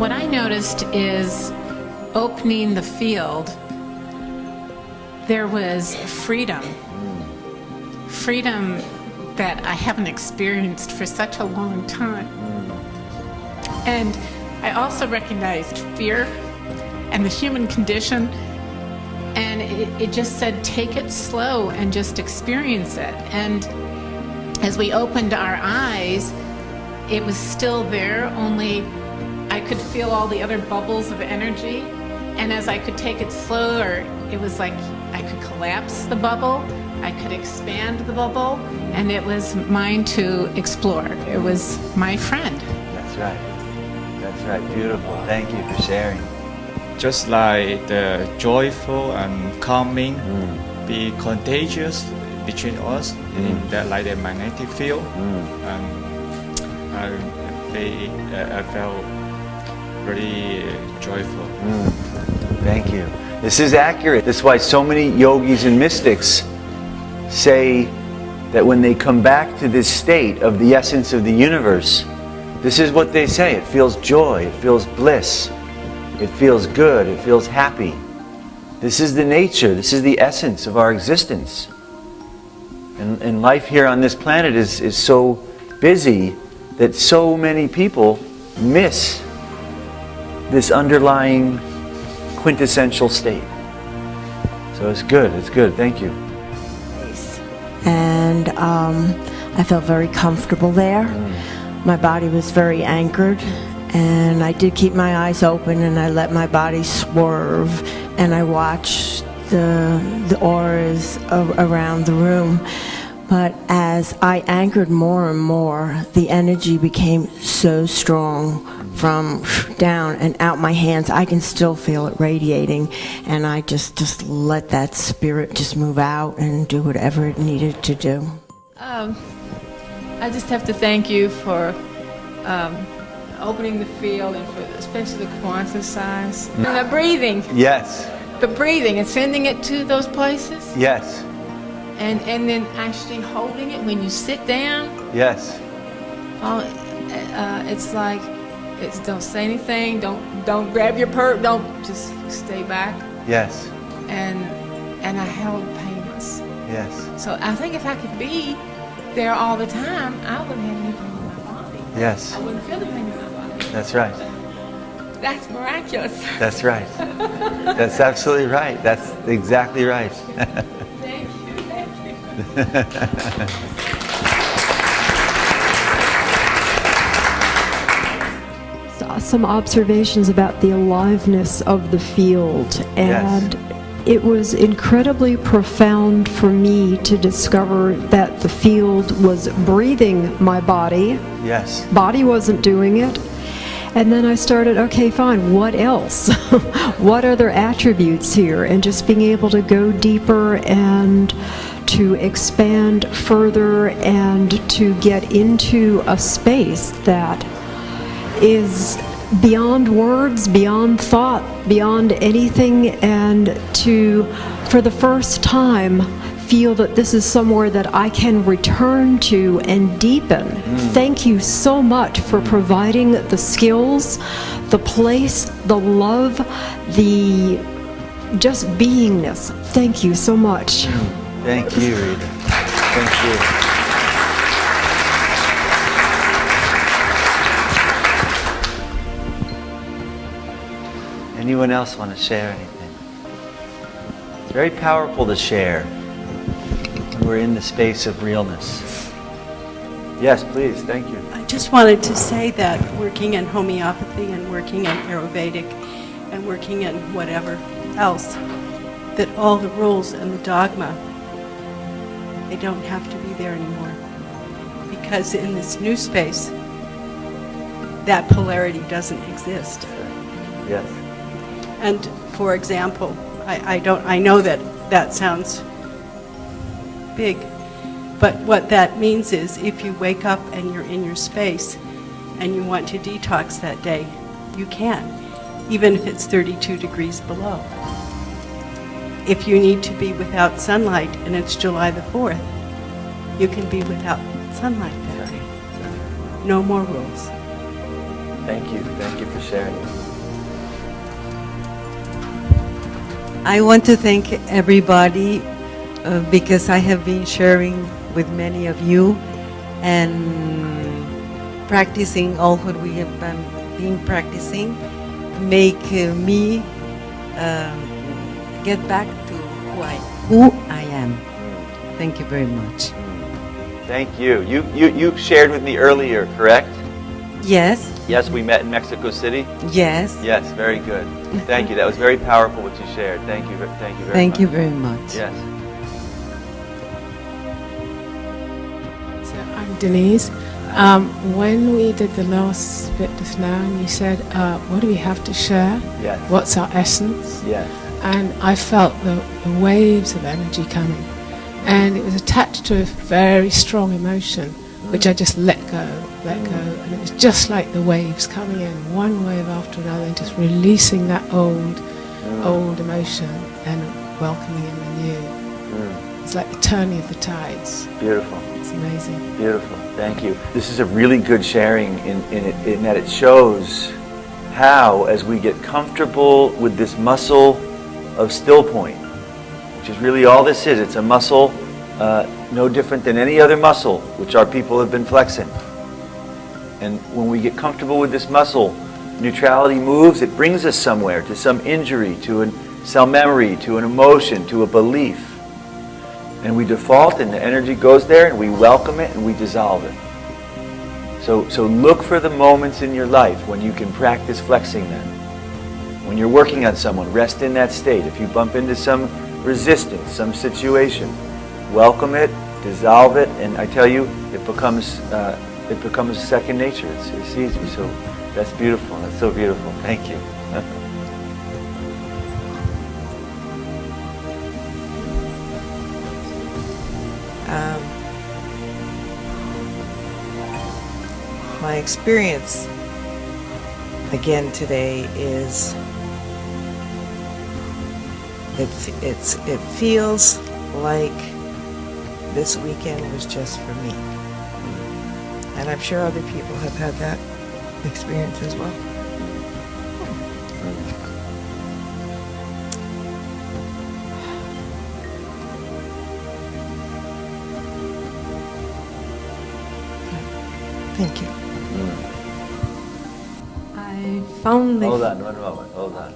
What I noticed is opening the field, there was freedom. Freedom that I haven't experienced for such a long time. And I also recognized fear and the human condition, and it just said, take it slow and just experience it. And as we opened our eyes, it was still there, only I could feel all the other bubbles of energy. And as I could take it slower, it was like I could collapse the bubble, I could expand the bubble, and it was mine to explore. It was my friend. That's right. That's right. Beautiful. Thank you for sharing. Just like the joyful and calming, be contagious between us in that, like the magnetic field, and I felt very joyful. Thank you. This is accurate. This is why so many yogis and mystics say that when they come back to this state of the essence of the universe, this is what they say. It feels joy, it feels bliss, it feels good, it feels happy. This is the nature, this is the essence of our existence. And life here on this planet is so busy that so many people miss this underlying quintessential state. So it's good, thank you. And I felt very comfortable there. My body was very anchored, and I did keep my eyes open, and I let my body swerve, and I watched the auras around the room. But as I anchored more and more, the energy became so strong from down and out my hands. I can still feel it radiating, and I just let that spirit just move out and do whatever it needed to do. I just have to thank you for opening the field, and for especially the quantum size. And the breathing. Yes. The breathing and sending it to those places. Yes. And then actually holding it when you sit down. Yes. It's like, don't say anything, don't grab your purse, don't, just stay back. Yes. And I held painless. Yes. So I think if I could be there all the time, I wouldn't have any pain in my body. Yes. I wouldn't feel the pain in my body. That's right. That's miraculous. That's right. That's absolutely right. That's exactly right. Thank you. Some observations about the aliveness of the field, and it was incredibly profound for me to discover that the field was breathing my body. Yes. Body wasn't doing it. And then I started, okay, fine, what else? What other attributes here? And just being able to go deeper and to expand further and to get into a space that is beyond words, beyond thought, beyond anything, and to, for the first time, feel that this is somewhere that I can return to and deepen. Thank you so much for providing the skills, the place, the love, the just beingness. Thank you so much. Thank you, Rita. Thank you. Anyone else want to share anything? It's very powerful to share. We're in the space of realness. Yes, please. Thank you. I just wanted to say that working in homeopathy and working in Ayurvedic and working in whatever else, that all the rules and the dogma, they don't have to be there anymore. Because in this new space, that polarity doesn't exist. Yes. And for example, I know that sounds big, but what that means is if you wake up and you're in your space and you want to detox that day, you can, even if it's 32 degrees below. If you need to be without sunlight and it's July the 4th, you can be without sunlight that day. No more rules. Thank you. Thank you for sharing. I want to thank everybody because I have been sharing with many of you and practicing all what we have been practicing make me get back to who I am. Thank you very much. Thank you. You shared with me earlier, correct? Yes. Yes, we met in Mexico City. Yes. Yes, very good. Thank you. That was very powerful what you shared. Thank you. Thank you very much. Thank you very much. Yes. So I'm Denise. When we did the last bit just now, and you said, what do we have to share? Yes. What's our essence? Yes. And I felt the waves of energy coming. And it was attached to a very strong emotion, which I just let go. And it was just like the waves coming in, one wave after another, and just releasing that old emotion and welcoming in the new. It's like the turning of the tides. Beautiful. It's amazing. Beautiful. Thank you. This is a really good sharing in that it shows how, as we get comfortable with this muscle of Stillpoint, which is really all this is, it's a muscle no different than any other muscle which our people have been flexing. And when we get comfortable with this muscle, neutrality moves, it brings us somewhere, to some injury, to some memory, to an emotion, to a belief. And we default and the energy goes there and we welcome it and we dissolve it. So look for the moments in your life when you can practice flexing them. When you're working on someone, rest in that state. If you bump into some resistance, some situation, welcome it, dissolve it, and I tell you, it becomes second nature. It's easy. So that's beautiful. That's so beautiful. Thank you. My experience again today is it feels like this weekend was just for me, and I'm sure other people have had that experience as well. Thank you. I found the Hold on, one moment. Hold on.